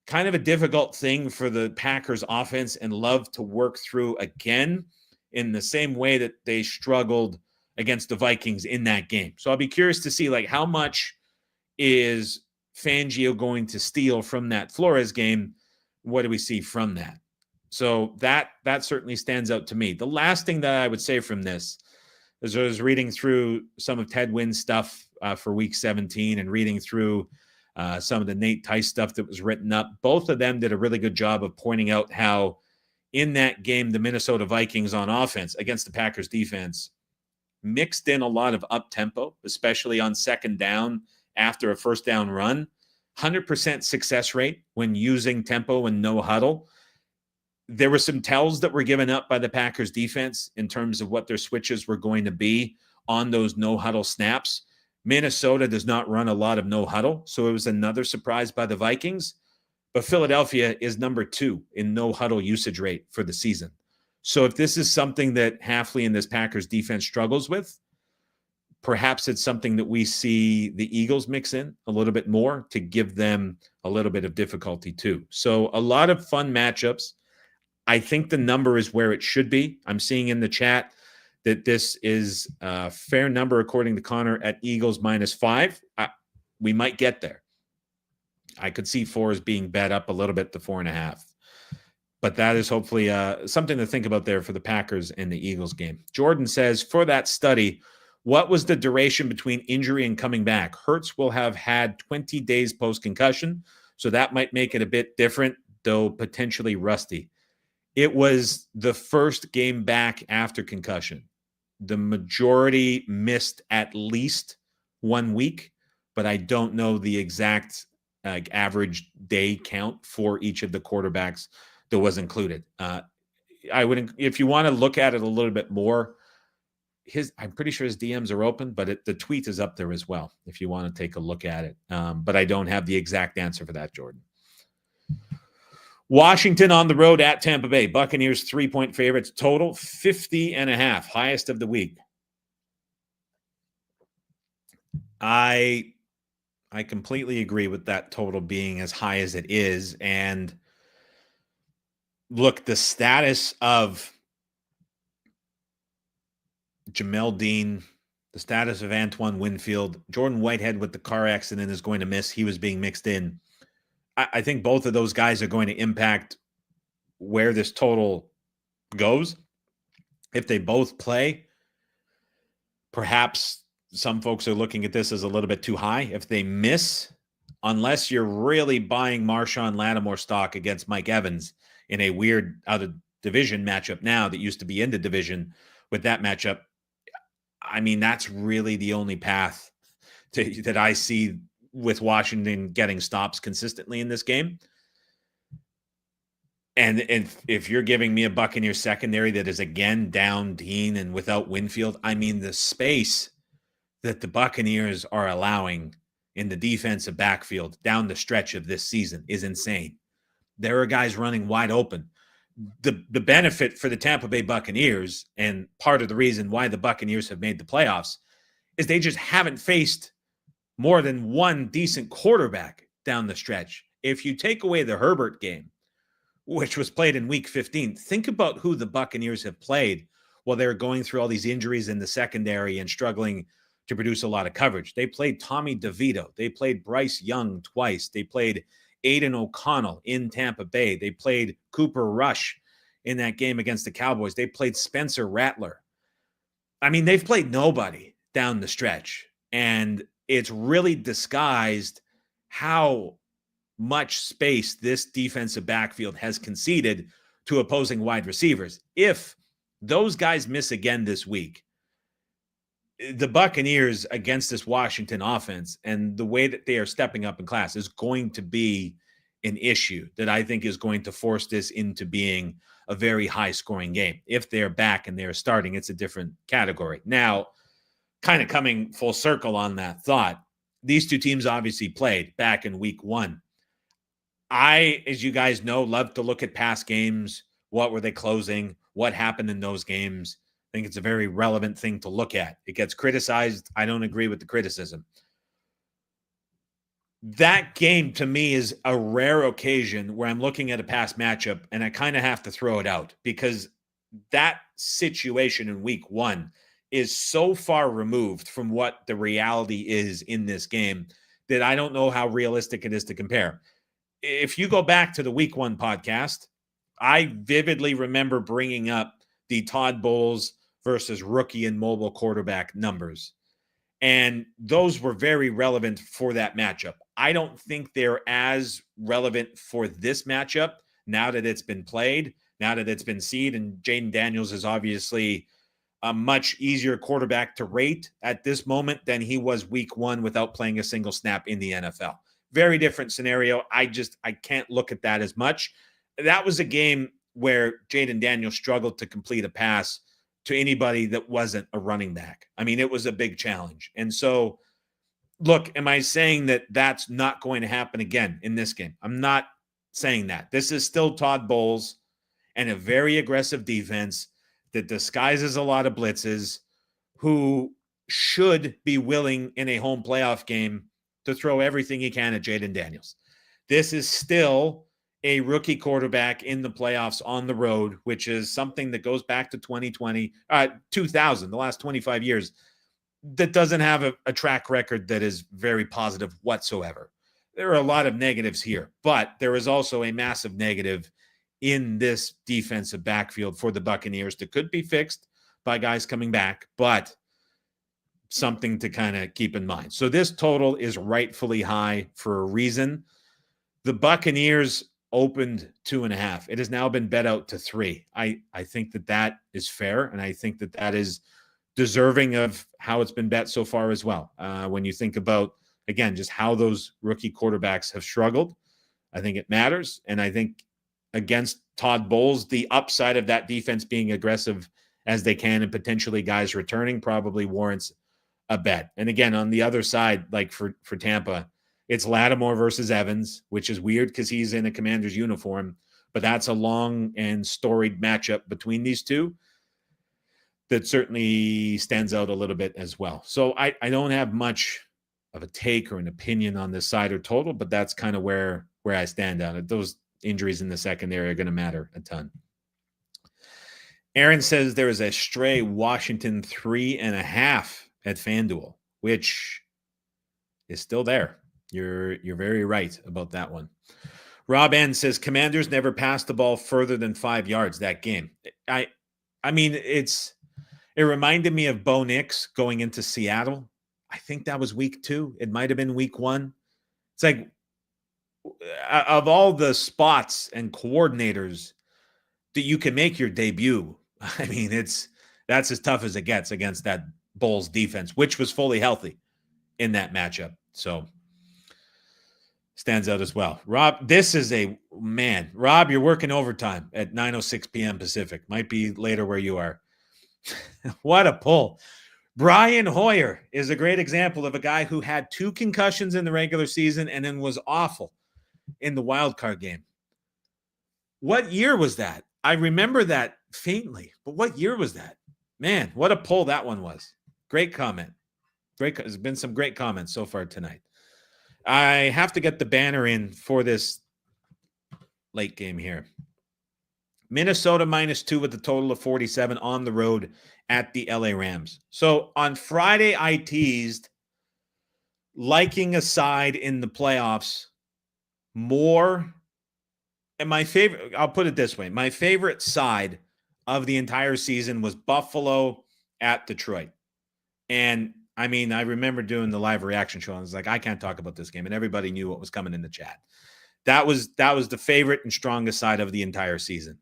kind of a difficult thing for the Packers offense and Love to work through again in the same way that they struggled against the Vikings in that game. So I'll be curious to see like how much is Fangio going to steal from that Flores game. What do we see from that? So that certainly stands out to me. The last thing that I would say from this is I was reading through some of Ted Wynn's stuff for week 17 and reading through some of the Nate Tice stuff that was written up. Both of them did a really good job of pointing out how in that game, the Minnesota Vikings on offense against the Packers defense mixed in a lot of up-tempo, especially on second down after a first down run. 100% success rate when using tempo and no huddle. There were some tells that were given up by the Packers defense in terms of what their switches were going to be on those no huddle snaps. Minnesota does not run a lot of no huddle, so it was another surprise by the Vikings. But Philadelphia is number 2 in no huddle usage rate for the season. So if this is something that Hafley and this Packers defense struggles with, perhaps it's something that we see the Eagles mix in a little bit more to give them a little bit of difficulty too. So a lot of fun matchups. I think the number is where it should be. I'm seeing in the chat that this is a fair number according to Connor at Eagles -5. We might get there. I could see 4 as being bet up a little bit to 4.5. But that is hopefully something to think about there for the Packers and the Eagles game. Jordan says, for that study, what was the duration between injury and coming back? Hurts will have had 20 days post-concussion, so that might make it a bit different, though potentially rusty. It was the first game back after concussion. The majority missed at least 1 week, but I don't know the exact average day count for each of the quarterbacks that was included. I wouldn't, if you want to look at it a little bit more, I'm pretty sure his DMs are open, but the tweet is up there as well if you want to take a look at it. But I don't have the exact answer for that, Jordan. Washington on the road at Tampa Bay. Buccaneers 3-point favorites. Total 50.5. Highest of the week. I completely agree with that total being as high as it is. And look, the status of Jamel Dean, the status of Antoine Winfield, Jordan Whitehead with the car accident is going to miss. He was being mixed in. I think both of those guys are going to impact where this total goes. If they both play, perhaps some folks are looking at this as a little bit too high. If they miss, unless you're really buying Marshawn Lattimore stock against Mike Evans in a weird out-of-division matchup now that used to be in the division with that matchup, I mean, that's really the only path that I see with Washington getting stops consistently in this game. And if you're giving me a Buccaneers secondary that is again down Dean and without Winfield, I mean, the space that the Buccaneers are allowing in the defensive backfield down the stretch of this season is insane. There are guys running wide open. The benefit for the Tampa Bay Buccaneers, and part of the reason why the Buccaneers have made the playoffs, is they just haven't faced more than one decent quarterback down the stretch. If you take away the Herbert game, which was played in week 15, think about who the Buccaneers have played while they were going through all these injuries in the secondary and struggling to produce a lot of coverage. They played Tommy DeVito. They played Bryce Young twice. They played Aiden O'Connell in Tampa Bay. They played Cooper Rush in that game against the Cowboys. They played Spencer Rattler. I mean, they've played nobody down the stretch. And it's really disguised how much space this defensive backfield has conceded to opposing wide receivers. If those guys miss again this week, the Buccaneers against this Washington offense and the way that they are stepping up in class is going to be an issue that I think is going to force this into being a very high-scoring game. If they're back and they're starting, it's a different category. Now, kind of coming full circle on that thought, these two teams obviously played back in week one. I, as you guys know, love to look at past games. What were they closing? What happened in those games? I think it's a very relevant thing to look at. It gets criticized. I don't agree with the criticism. That game, to me, is a rare occasion where I'm looking at a past matchup and I kind of have to throw it out because that situation in week one is so far removed from what the reality is in this game that I don't know how realistic it is to compare. If you go back to the week one podcast, I vividly remember bringing up the Todd Bowles versus rookie and mobile quarterback numbers. And those were very relevant for that matchup. I don't think they're as relevant for this matchup now that it's been played, now that it's been seen. And Jaden Daniels is obviously a much easier quarterback to rate at this moment than he was week one without playing a single snap in the NFL. Very different scenario. I can't look at that as much. That was a game where Jaden Daniels struggled to complete a pass to anybody that wasn't a running back. I mean, it was a big challenge. And so, look, am I saying that that's not going to happen again in this game? I'm not saying that. This is still Todd Bowles and a very aggressive defense that disguises a lot of blitzes, who should be willing in a home playoff game to throw everything he can at Jaden Daniels. This is still a rookie quarterback in the playoffs on the road, which is something that goes back to 2000, the last 25 years, that doesn't have a track record that is very positive whatsoever. There are a lot of negatives here, but there is also a massive negative in this defensive backfield for the Buccaneers that could be fixed by guys coming back, but something to kind of keep in mind. So this total is rightfully high for a reason. The Buccaneers opened 2.5. It has now been bet out to 3. I think that is fair, and I think that is deserving of how it's been bet so far as well. When you think about, again, just how those rookie quarterbacks have struggled, I think it matters. And I think against Todd Bowles, the upside of that defense being aggressive as they can and potentially guys returning probably warrants a bet. And again, on the other side, like for Tampa, it's Lattimore versus Evans, which is weird because he's in a Commander's uniform, but that's a long and storied matchup between these two that certainly stands out a little bit as well. So I don't have much of a take or an opinion on this side or total, but that's kind of where I stand on it. Those injuries in the secondary are going to matter a ton. Aaron says there is a stray Washington 3.5 at FanDuel, which is still there. You're very right about that one. Rob N says Commanders never passed the ball further than 5 yards that game. I mean, it reminded me of Bo Nix going into Seattle. I think that was week 2. It might have been week 1. It's like, of all the spots and coordinators that you can make your debut, I mean, that's as tough as it gets against that Bulls defense, which was fully healthy in that matchup. So stands out as well. Rob, this is Rob, you're working overtime at 9:06 p.m. Pacific. Might be later where you are. What a pull. Brian Hoyer is a great example of a guy who had 2 concussions in the regular season and then was awful in the wild card game. What year was that? I remember that faintly, but what year was that? Man, what a pull that one was. Great comment. There's been some great comments so far tonight. I have to get the banner in for this late game here. Minnesota -2 with a total of 47 on the road at the LA Rams. So on Friday, I teased liking a side in the playoffs more. And my favorite, I'll put it this way, my favorite side of the entire season was Buffalo at Detroit. And I mean, I remember doing the live reaction show. I was like, I can't talk about this game. And everybody knew what was coming in the chat. That was the favorite and strongest side of the entire season.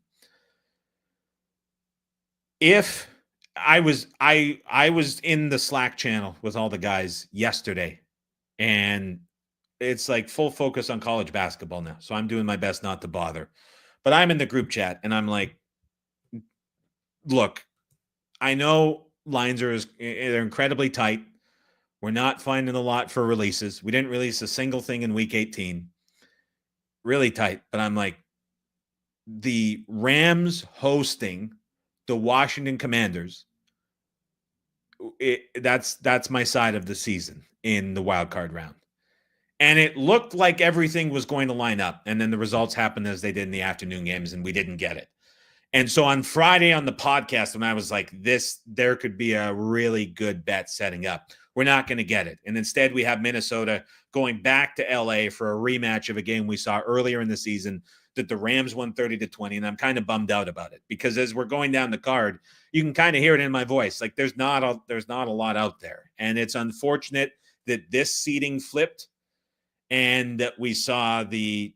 If I was in the Slack channel with all the guys yesterday, and it's like full focus on college basketball now. So I'm doing my best not to bother. But I'm in the group chat and I'm like, look, I know lines they're incredibly tight. We're not finding a lot for releases. We didn't release a single thing in week 18. Really tight. But I'm like, the Rams hosting the Washington Commanders, that's my side of the season in the wild card round. And it looked like everything was going to line up. And then the results happened as they did in the afternoon games, and we didn't get it. And so on Friday on the podcast, when I was like, there could be a really good bet setting up. We're not going to get it. And instead, we have Minnesota going back to LA for a rematch of a game we saw earlier in the season that the Rams won 30-20. And I'm kind of bummed out about it because as we're going down the card, you can kind of hear it in my voice. Like there's not a lot out there. And it's unfortunate that this seeding flipped and that we saw the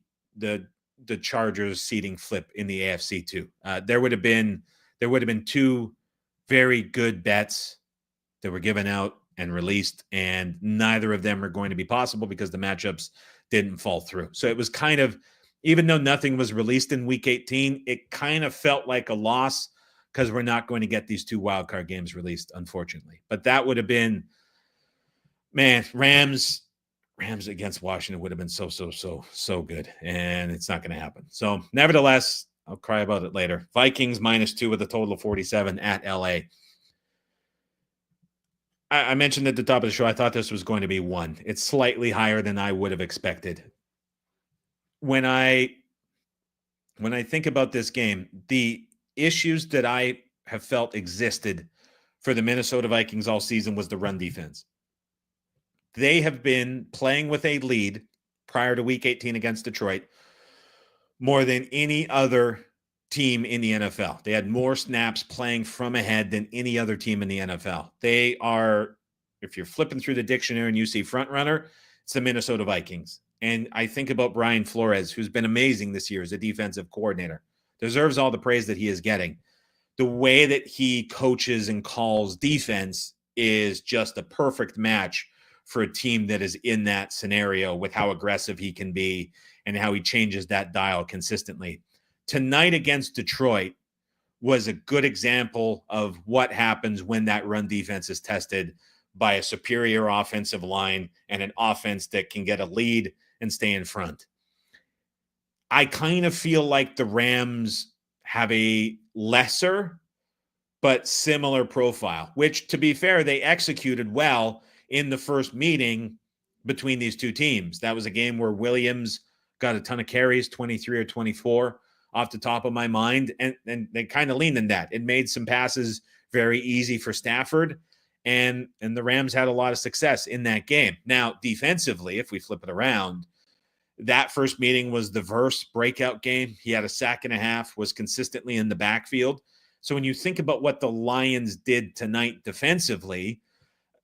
Chargers seeding flip in the AFC too. There would have been two very good bets that were given out and released, and neither of them are going to be possible because the matchups didn't fall through. So it was kind of, even though nothing was released in week 18, it kind of felt like a loss because we're not going to get these two wildcard games released, unfortunately. But that would have been, man, Rams against Washington would have been so good, and it's not going to happen. So nevertheless, I'll cry about it later. Vikings -2 with a total of 47 at LA. I mentioned at the top of the show, I thought this was going to be 1. It's slightly higher than I would have expected. When I think about this game, the issues that I have felt existed for the Minnesota Vikings all season was the run defense. They have been playing with a lead prior to week 18 against Detroit more than any other team in the NFL. They had more snaps playing from ahead than any other team in the NFL. They are, if you're flipping through the dictionary and you see front runner, it's the Minnesota Vikings. And I think about Brian Flores, who's been amazing this year as a defensive coordinator. Deserves all the praise that he is getting. The way that he coaches and calls defense is just a perfect match for a team that is in that scenario with how aggressive he can be and how he changes that dial consistently. Tonight against Detroit was a good example of what happens when that run defense is tested by a superior offensive line and an offense that can get a lead and stay in front. I kind of feel like the Rams have a lesser but similar profile, which, to be fair, they executed well in the first meeting between these two teams. That was a game where Williams got a ton of carries, 23 or 24 off the top of my mind, and they kind of leaned in that. It made some passes very easy for Stafford, and the Rams had a lot of success in that game. Now, defensively, if we flip it around, that first meeting was the Verse breakout game. He had a sack and a half, was consistently in the backfield. So when you think about what the Lions did tonight defensively,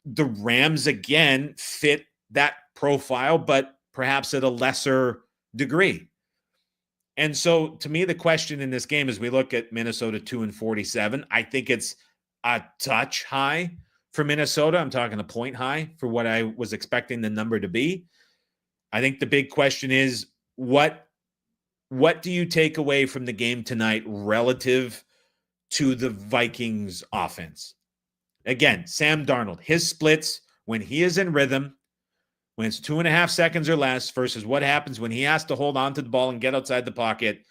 the Rams, again, fit that profile, but perhaps at a lesser degree. And so, to me, the question in this game, as we look at Minnesota 2-47, I think it's a touch high for Minnesota. I'm talking a point high for what I was expecting the number to be. I think the big question is, what do you take away from the game tonight relative to the Vikings offense? Again, Sam Darnold, his splits when he is in rhythm, when it's 2.5 seconds or less versus what happens when he has to hold on to the ball and get outside the pocket,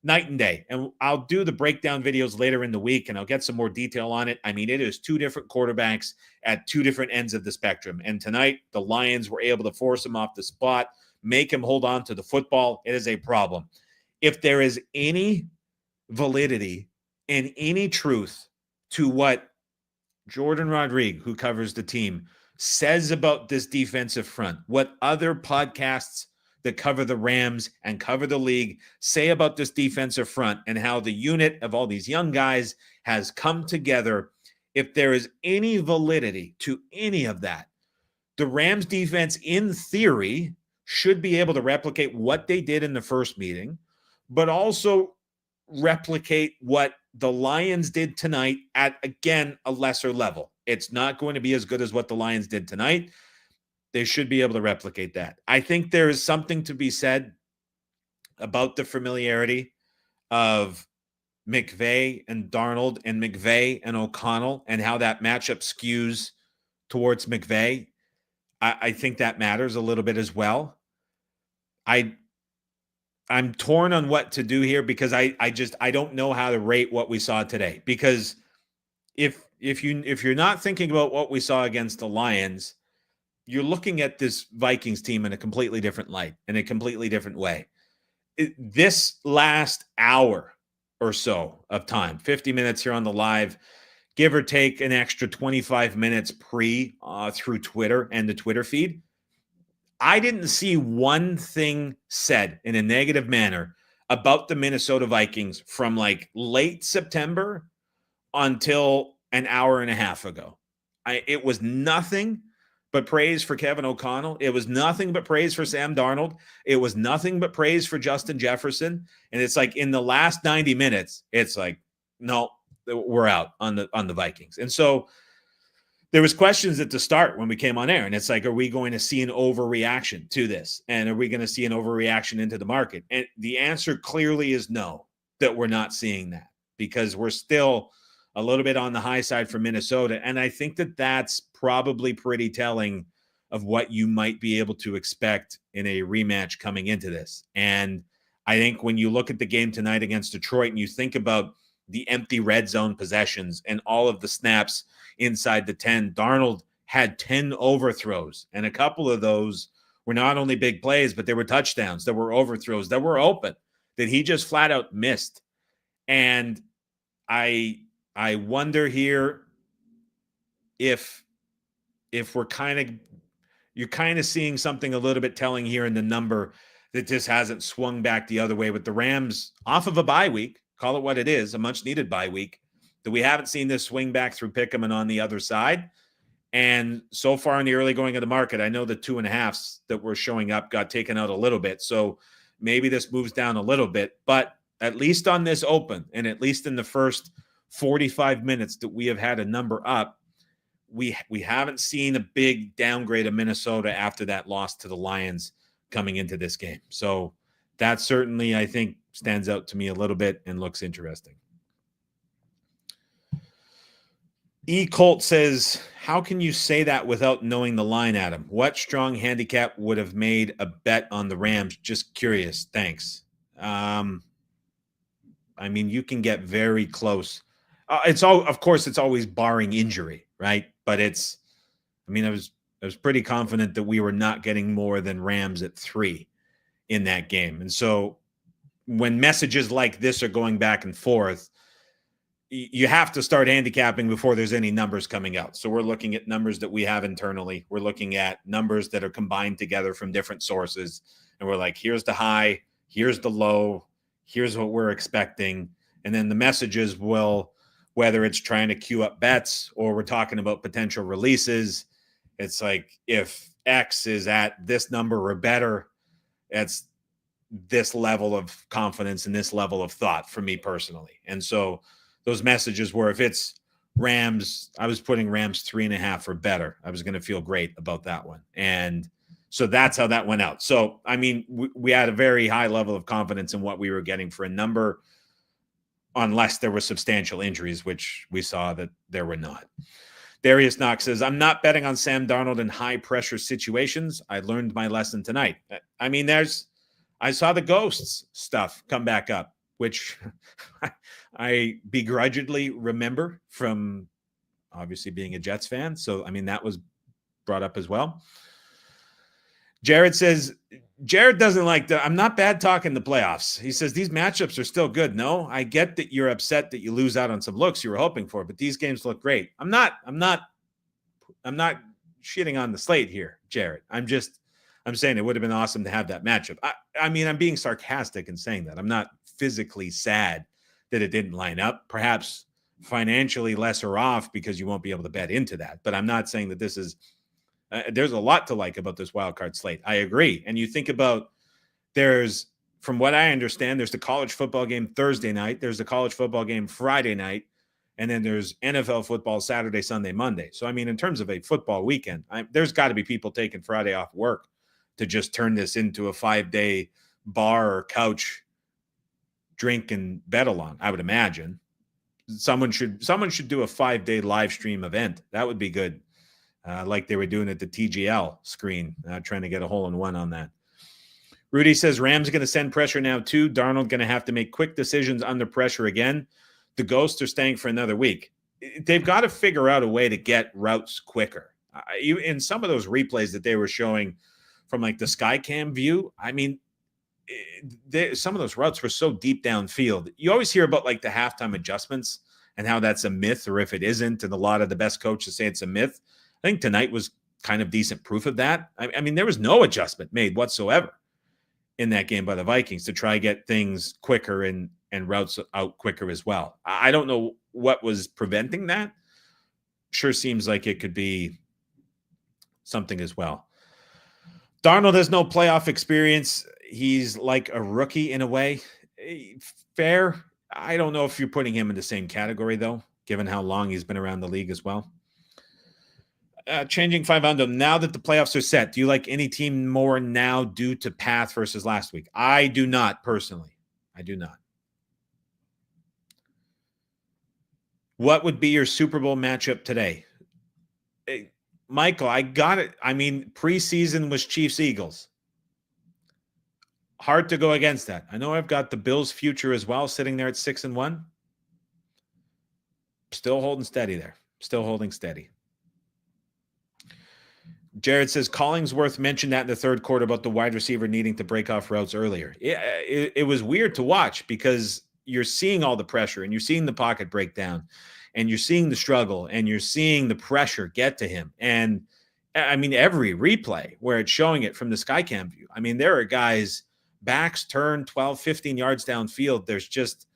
night and day. And I'll do the breakdown videos later in the week, and I'll get some more detail on it. I mean, it is two different quarterbacks at two different ends of the spectrum. And tonight, the Lions were able to force him off the spot, make him hold on to the football. It is a problem. If there is any validity and any truth to what Jordan Rodriguez, who covers the team, says about this defensive front, what other podcasts that cover the Rams and cover the league say about this defensive front, and how the unit of all these young guys has come together. If there is any validity to any of that, the Rams defense, in theory, should be able to replicate what they did in the first meeting, but also replicate what the Lions did tonight at, again, a lesser level. It's not going to be as good as what the Lions did tonight. They should be able to replicate that. I think there is something to be said about the familiarity of McVay and Darnold and McVay and O'Connell, and how that matchup skews towards McVay. I think that matters a little bit as well. I'm torn on what to do here, because I don't know how to rate what we saw today. Because if you're not thinking about what we saw against the Lions, you're looking at this Vikings team in a completely different light, in a completely different way. This last hour or so of time, 50 minutes here on the live, give or take an extra 25 minutes through Twitter and the Twitter feed, I didn't see one thing said in a negative manner about the Minnesota Vikings from like late September until an hour and a half ago. It was nothing but praise for Kevin O'Connell. It was nothing but praise for Sam Darnold. It was nothing but praise for Justin Jefferson. And it's like in the last 90 minutes, it's like, no, we're out on the Vikings. And so there was questions at the start when we came on air, and it's like, are we going to see an overreaction to this? And are we going to see an overreaction into the market? And the answer clearly is no, that we're not seeing that, because we're still a little bit on the high side for Minnesota. And I think that that's probably pretty telling of what you might be able to expect in a rematch coming into this. And I think when you look at the game tonight against Detroit and you think about the empty red zone possessions and all of the snaps inside the 10, Darnold had 10 overthrows, and a couple of those were not only big plays, but they were touchdowns, that were overthrows, that were open, that he just flat out missed. And I wonder here if you're kind of seeing something a little bit telling here in the number, that this hasn't swung back the other way with the Rams off of a bye week. Call it what it is, a much-needed bye week, that we haven't seen this swing back through Pick'em and on the other side. And so far in the early going of the market, I know the 2.5s that were showing up got taken out a little bit. So maybe this moves down a little bit. But at least on this open, and at least in the first 45 minutes that we have had a number up, we haven't seen a big downgrade of Minnesota after that loss to the Lions coming into this game. So that certainly, I think, stands out to me a little bit and looks interesting. E. Colt says, how can you say that without knowing the line, Adam? What strong handicap would have made a bet on the Rams? Just curious. Thanks. I mean, you can get very close. Of course, it's always barring injury, right? But I was pretty confident that we were not getting more than Rams at 3 in that game. And so when messages like this are going back and forth, you have to start handicapping before there's any numbers coming out. So we're looking at numbers that we have internally. We're looking at numbers that are combined together from different sources. And we're like, here's the high, here's the low, here's what we're expecting. And then the messages will, whether it's trying to queue up bets or we're talking about potential releases, it's like, if X is at this number or better, it's this level of confidence and this level of thought for me personally. And so those messages were, if it's Rams, I was putting Rams 3.5 or better. I was going to feel great about that one. And so that's how that went out. So, I mean, we had a very high level of confidence in what we were getting for a number, unless there were substantial injuries, which we saw that there were not. Darius Knox says, I'm not betting on Sam Darnold in high-pressure situations. I learned my lesson tonight. I mean, I saw the ghosts stuff come back up, which I begrudgingly remember from obviously being a Jets fan. So, I mean, that was brought up as well. Jared doesn't like I'm not bad talking the playoffs. He says these matchups are still good. No, I get that you're upset that you lose out on some looks you were hoping for, but these games look great. I'm not shitting on the slate here, Jared. I'm saying it would have been awesome to have that matchup. I mean, I'm being sarcastic in saying that. I'm not physically sad that it didn't line up. Perhaps financially lesser off because you won't be able to bet into that. But I'm not saying that this is there's a lot to like about this wild card slate. I agree. And you think about from what I understand, there's the college football game Thursday night. There's the college football game Friday night. And then there's NFL football Saturday, Sunday, Monday. So, I mean, in terms of a football weekend, there's got to be people taking Friday off work to just turn this into a 5-day bar or couch drink and bet along, I would imagine. Someone should do a 5-day live stream event. That would be good. Like they were doing at the TGL screen, trying to get a hole-in-one on that. Rudy says, Rams are going to send pressure now too. Darnold going to have to make quick decisions under pressure again. The ghosts are staying for another week. They've got to figure out a way to get routes quicker. In some of those replays that they were showing from like the Skycam view, I mean, some of those routes were so deep downfield. You always hear about like the halftime adjustments and how that's a myth or if it isn't. And a lot of the best coaches say it's a myth. I think tonight was kind of decent proof of that. I mean, there was no adjustment made whatsoever in that game by the Vikings to try get things quicker and routes out quicker as well. I don't know what was preventing that. Sure seems like it could be something as well. Darnold has no playoff experience. He's like a rookie in a way. Fair. I don't know if you're putting him in the same category, though, given how long he's been around the league as well. Changing 500. Now that the playoffs are set, do you like any team more now due to path versus last week? I do not, personally. I do not. What would be your Super Bowl matchup today? Hey, Michael, I got it. I mean, preseason was Chiefs-Eagles. Hard to go against that. I know I've got the Bills' future as well, sitting there at 6-1. Still holding steady there. Still holding steady. Jared says, Collingsworth mentioned that in the third quarter about the wide receiver needing to break off routes earlier. It was weird to watch because you're seeing all the pressure and you're seeing the pocket break down and you're seeing the struggle and you're seeing the pressure get to him. And I mean, every replay where it's showing it from the Skycam view, I mean, there are guys backs turn 12, 15 yards downfield. There's just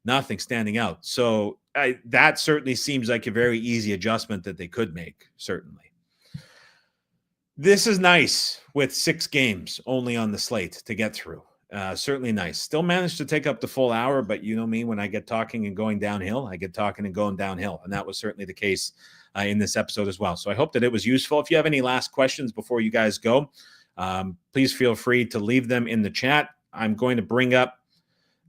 nothing standing out. So that certainly seems like a very easy adjustment that they could make, certainly. This is nice with 6 games only on the slate to get through. Certainly nice. Still managed to take up the full hour, but you know me, when I get talking and going downhill, I get talking and going downhill. And that was certainly the case in this episode as well. So I hope that it was useful. If you have any last questions before you guys go, please feel free to leave them in the chat. I'm going to bring up,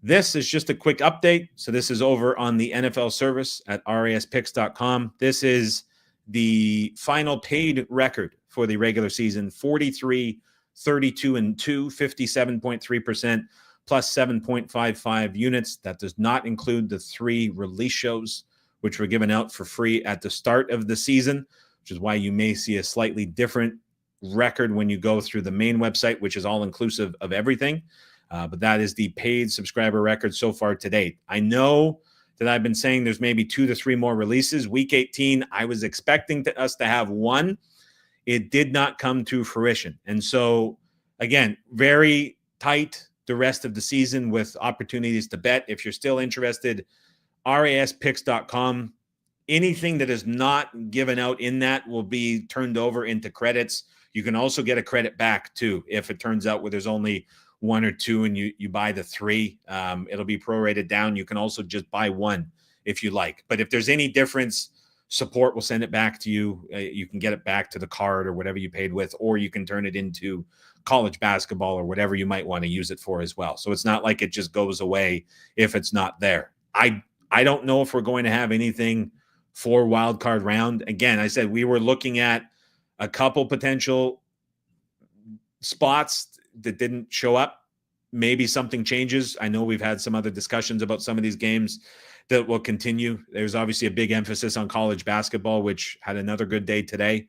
this is just a quick update. So this is over on the NFL service at raspicks.com. This is the final paid record for the regular season, 43, 32 and 2, 57.3%, plus 7.55 units. That does not include the 3 release shows, which were given out for free at the start of the season, which is why you may see a slightly different record when you go through the main website, which is all inclusive of everything. But that is the paid subscriber record so far to date. I know that I've been saying there's maybe 2 to 3 more releases. Week 18, I was expecting us to have 1. It did not come to fruition. And so, again, very tight the rest of the season with opportunities to bet. If you're still interested, raspicks.com. Anything that is not given out in that will be turned over into credits. You can also get a credit back, too, if it turns out where there's only 1 or 2 and you buy the 3. It'll be prorated down. You can also just buy 1 if you like. But if there's any difference, support will send it back to you. You can get it back to the card or whatever you paid with, or you can turn it into college basketball or whatever you might want to use it for as well. So it's not like it just goes away if it's not there. I don't know if we're going to have anything for wild card round. Again, I said we were looking at a couple potential spots that didn't show up. Maybe something changes. I know we've had some other discussions about some of these games that will continue. There's obviously a big emphasis on college basketball, which had another good day today.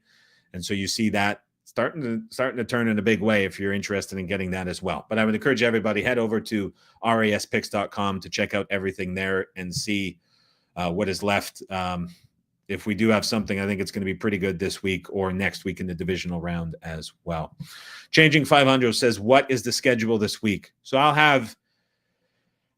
And so you see that starting to turn in a big way if you're interested in getting that as well. But I would encourage everybody, head over to raspicks.com to check out everything there and see what is left. If we do have something, I think it's going to be pretty good this week or next week in the divisional round as well. Changing 500 says, what is the schedule this week? So I'll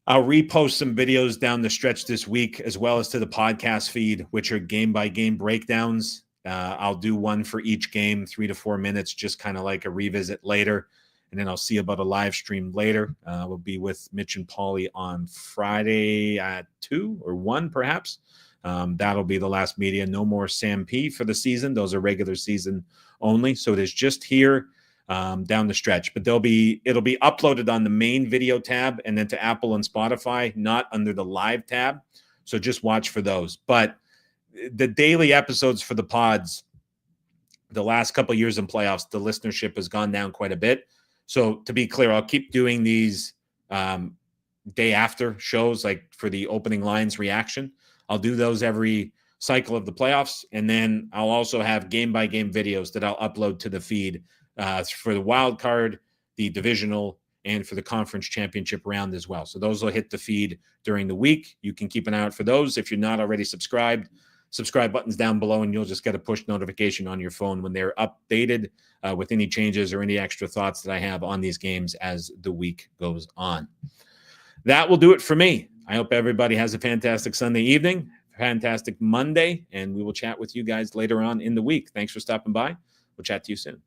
repost some videos down the stretch this week, as well as to the podcast feed, which are game-by-game breakdowns. I'll do one for each game, 3 to 4 minutes, just kind of like a revisit later. And then I'll see about a live stream later. We'll be with Mitch and Paulie on Friday at 2 or 1, perhaps. That'll be the last media. No more Sam P for the season. Those are regular season only. So it is just here down the stretch. But it'll be uploaded on the main video tab and then to Apple and Spotify, not under the live tab. So just watch for those. But the daily episodes for the pods, the last couple of years in playoffs, the listenership has gone down quite a bit. So to be clear, I'll keep doing these day after shows, like for the opening lines reaction. I'll do those every cycle of the playoffs. And then I'll also have game-by-game videos that I'll upload to the feed for the wild card, the divisional, and for the conference championship round as well. So those will hit the feed during the week. You can keep an eye out for those. If you're not already subscribed, subscribe button's down below, and you'll just get a push notification on your phone when they're updated with any changes or any extra thoughts that I have on these games as the week goes on. That will do it for me. I hope everybody has a fantastic Sunday evening, fantastic Monday, and we will chat with you guys later on in the week. Thanks for stopping by. We'll chat to you soon.